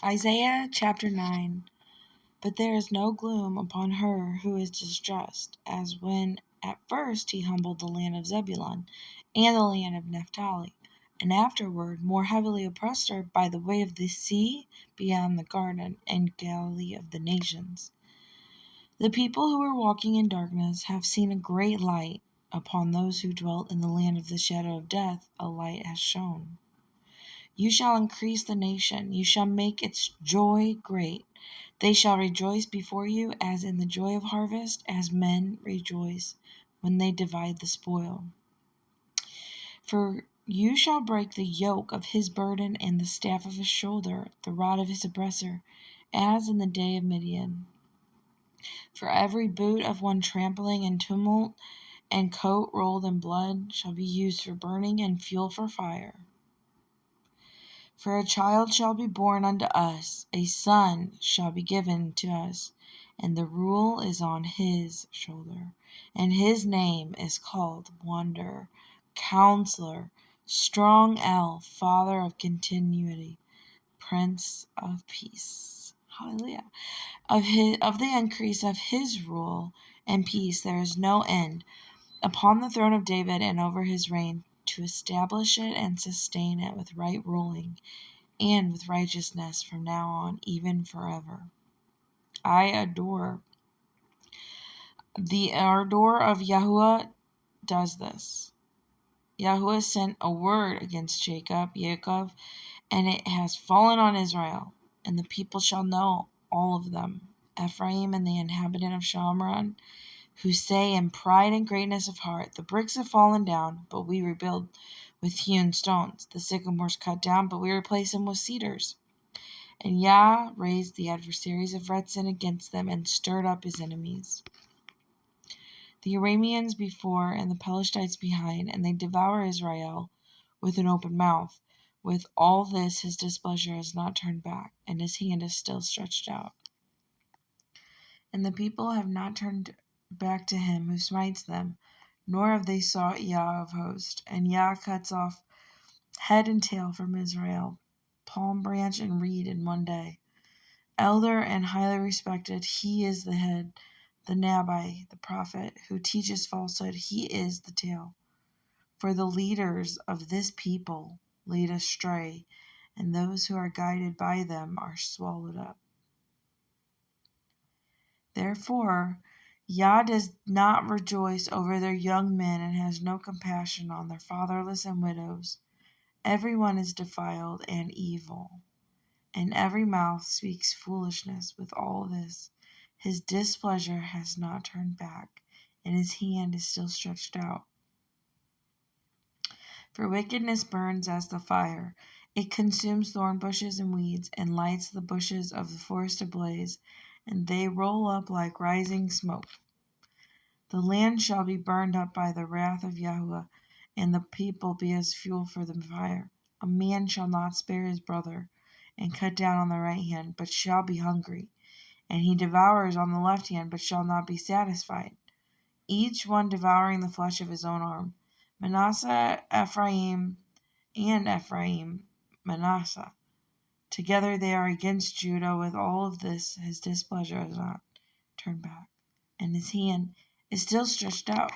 Isaiah chapter 9. But there is no gloom upon her who is distressed, as when at first he humbled the land of Zebulun and the land of Naphtali, and afterward more heavily oppressed her by the way of the sea beyond the Jordan and Galilee of the nations. The people who were walking in darkness have seen a great light. Upon those who dwelt in the land of the shadow of death, a light has shone. You shall increase the nation, you shall make its joy great. They shall rejoice before you as in the joy of harvest, as men rejoice when they divide the spoil. For you shall break the yoke of his burden and the staff of his shoulder, the rod of his oppressor, as in the day of Midian. For every boot of one trampling in tumult and coat rolled in blood shall be used for burning and fuel for fire. For a child shall be born unto us, a son shall be given to us, and the rule is on his shoulder. And his name is called Wonder, Counselor, Strong El, Father of Continuity, Prince of Peace. Hallelujah. Of the increase of his rule and peace there is no end, upon the throne of David and over his reign, to establish it and sustain it with right ruling and with righteousness from now on, even forever. The ardor of Yahuwah does this. Yahuwah sent a word against Yaakov, and it has fallen on Israel, and the people shall know all of them, Ephraim and the inhabitant of Shamron, who say in pride and greatness of heart, the bricks have fallen down, but we rebuild with hewn stones. The sycamores cut down, but we replace them with cedars. And Yah raised the adversaries of Retzin against them and stirred up his enemies. The Arameans before and the Pelishtites behind, and they devour Israel with an open mouth. With all this his displeasure has not turned back, and his hand is still stretched out. And the people have not turned back to him who smites them, nor have they sought Yah of hosts. And Yah cuts off head and tail from Israel, palm branch and reed in one day. Elder and highly respected, he is the head. The Nabi, the prophet, who teaches falsehood, he is the tail. For the leaders of this people lead astray, and those who are guided by them are swallowed up. Therefore, Yah does not rejoice over their young men and has no compassion on their fatherless and widows. Everyone is defiled and evil, and every mouth speaks foolishness. With all this, his displeasure has not turned back, and his hand is still stretched out. For wickedness burns as the fire. It consumes thorn bushes and weeds, and lights the bushes of the forest ablaze, and they roll up like rising smoke. The land shall be burned up by the wrath of Yahuwah, and the people be as fuel for the fire. A man shall not spare his brother, and cut down on the right hand, but shall be hungry. And he devours on the left hand, but shall not be satisfied. Each one devouring the flesh of his own arm. Manasseh, Ephraim, Manasseh. Together they are against Judah. With all of this, his displeasure has not turned back, and his hand is still stretched out.